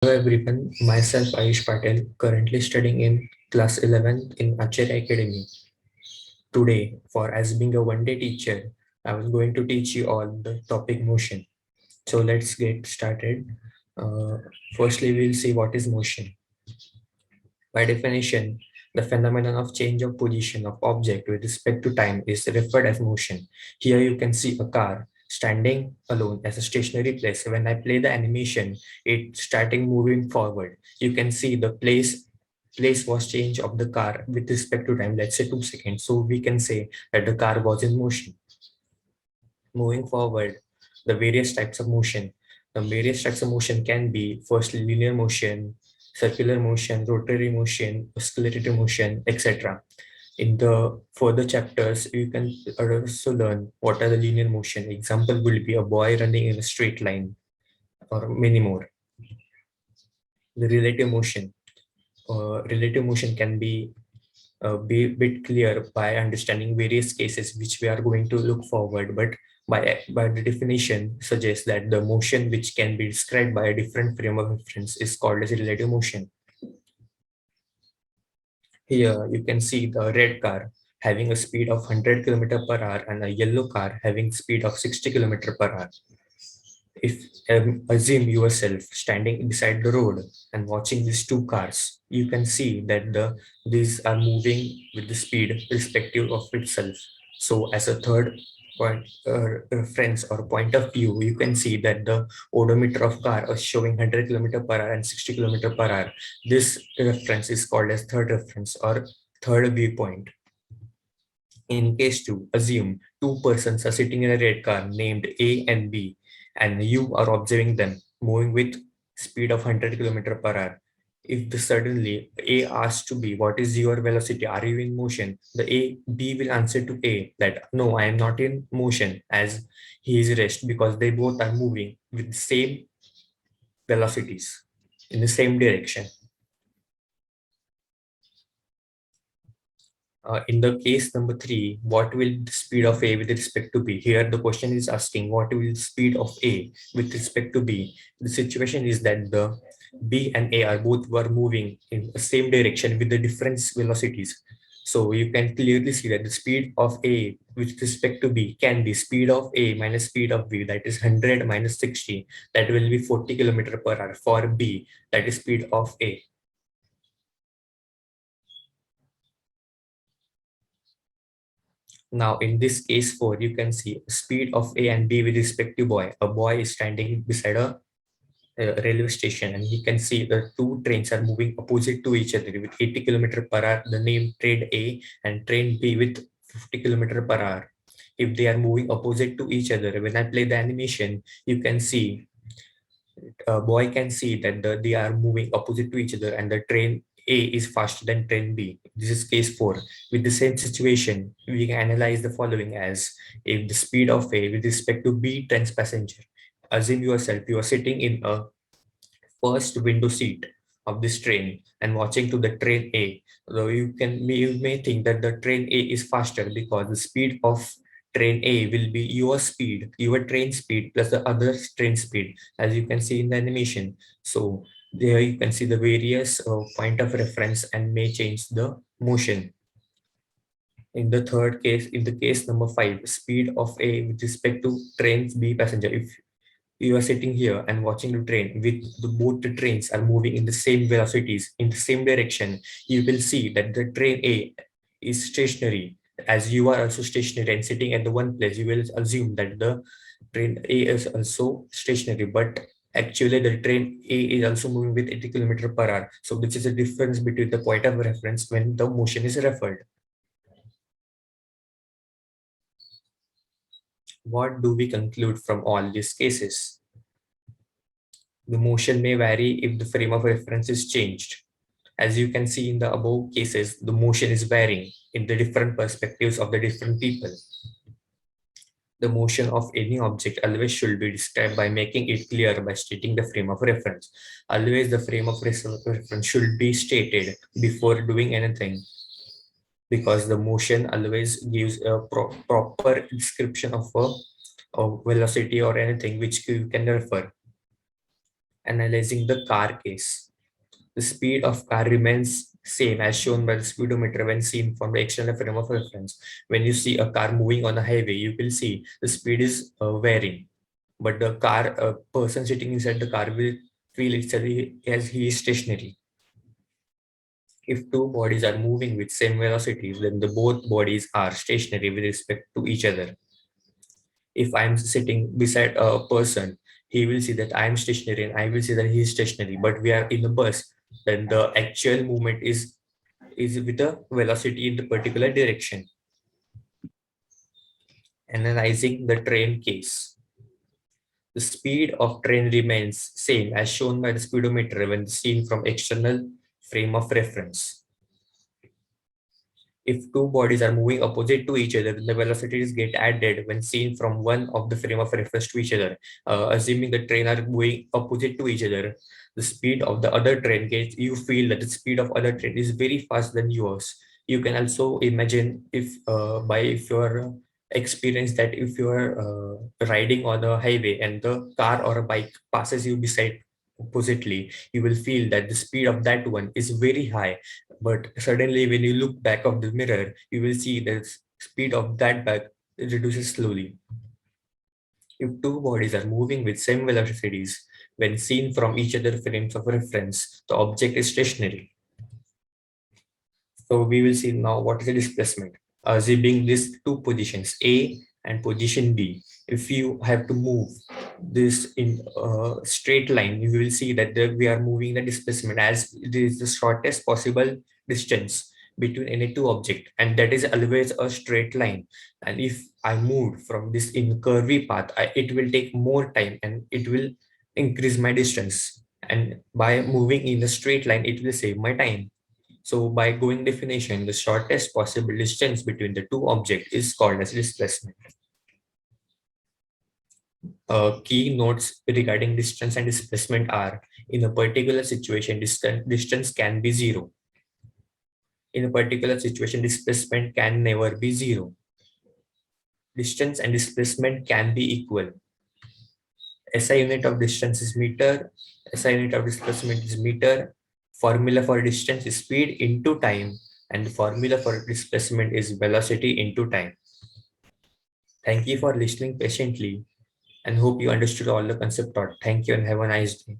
Hello everyone, myself Ayush Patil, currently studying in class 11 in Acharya Academy. Today, for as being a one-day teacher, I was going to teach you all the topic motion. So let's get started. Uh, Firstly, we'll see what is motion. By definition, the phenomenon of change of position of object with respect to time is referred as motion. Here you can see a car standing alone as a stationary place. When I play the animation, it starting moving forward. You can see the place was change of the car with respect to time, let's say 2 seconds. So we can say that the car was in motion. Moving forward, the various types of motion. The various types of motion can be firstly linear motion, circular motion, rotary motion, oscillatory motion, etc. In the further chapters, you can also learn what are the linear motion. Example will be a boy running in a straight line or many more. The relative motion. Relative motion can be a bit clear by understanding various cases which we are going to look forward, but by the definition suggests that the motion which can be described by a different frame of reference is called as relative motion. Here you can see the red car having a speed of 100 km per hour and a yellow car having speed of 60 km per hour. If assume yourself standing beside the road and watching these two cars, you can see that these are moving with the speed respective of itself. So as a third point reference or point of view, you can see that the odometer of car is showing 100 km per hour and 60 km per hour. This reference is called as third reference or third viewpoint. In case 2, assume two persons are sitting in a red car named A and B, and you are observing them moving with speed of 100 km per hour. If suddenly A asks to B, what is your velocity? Are you in motion? B will answer to A that no, I am not in motion, as he is rest, because they both are moving with the same velocities in the same direction. In the case number 3, what will the speed of A with respect to B? Here the question is asking what will the speed of A with respect to B. The situation is that the B and A are both were moving in the same direction with the different velocities. So you can clearly see that the speed of A with respect to B can be speed of A minus speed of B, that is 100 minus 60, that will be 40 km per hour. For B, that is speed of A. Now, in this case 4, you can see speed of A and B with respect to boy. A boy is standing beside a railway station, and he can see the two trains are moving opposite to each other with 80 km per hour. The name train A and train B with 50 km per hour. If they are moving opposite to each other, when I play the animation, you can see a boy can see that they are moving opposite to each other, and the train A is faster than train B. This is case 4. With the same situation, we can analyze the following as if the speed of A with respect to B train's passenger. Assume yourself you are sitting in a first window seat of this train and watching to the train A. Though you may think that the train A is faster because the speed of train A will be your speed, your train speed plus the other train speed, as you can see in the animation. So there you can see the various point of reference and may change the motion. In the third case, in the case number 5, speed of A with respect to trains B passenger. If you are sitting here and watching the train with both the trains are moving in the same velocities in the same direction, you will see that the train A is stationary. As you are also stationary and sitting at the one place, you will assume that the train A is also stationary, but actually the train A is also moving with 80 km per hour. So this is a difference between the point of reference when the motion is referred. What do we conclude from all these cases? The motion may vary if the frame of reference is changed. As you can see in the above cases, the motion is varying in the different perspectives of the different people. The motion of any object always should be described by making it clear by stating the frame of reference. Always the frame of reference should be stated before doing anything, because the motion always gives a proper description of a velocity or anything which you can refer. Analyzing the car case. The speed of car remains same as shown by the speedometer when seen from the external frame of reference. When you see a car moving on a highway, you will see the speed is varying, but the car, a person sitting inside the car will feel itself as he is stationary. If two bodies are moving with same velocity, then the both bodies are stationary with respect to each other. If I'm sitting beside a person, he will see that I'm stationary and I will see that he is stationary. But we are in a bus, then the actual movement is with a velocity in the particular direction. Analyzing the train case. The speed of train remains same as shown by the speedometer when seen from external frame of reference. If two bodies are moving opposite to each other, then the velocities get added when seen from one of the frame of reference to each other. Assuming the train are moving opposite to each other, the speed of the other train gets, you feel that the speed of other train is very fast than yours. You can also imagine if you're experience that if you are riding on a highway and the car or a bike passes you beside oppositely, you will feel that the speed of that one is very high, but suddenly when you look back of the mirror, you will see the speed of that bike reduces slowly. If two bodies are moving with same velocities, when seen from each other frames of reference, the object is stationary. So we will see now what is the displacement. Assuming these two positions, A and position B, if you have to move this in a straight line, you will see that we are moving the displacement as it is the shortest possible distance between any two objects, and that is always a straight line. And if I move from this in curvy path, it will take more time and it will increase my distance. And by moving in a straight line, it will save my time. So by going definition, the shortest possible distance between the two objects is called as displacement. Key notes regarding distance and displacement are: in a particular situation, distance can be zero. In a particular situation, displacement can never be zero. Distance and displacement can be equal. SI unit of distance is meter. SI unit of displacement is meter. Formula for distance is speed into time, and the formula for displacement is velocity into time. Thank you for listening patiently and hope you understood all the concept taught. Thank you and have a nice day.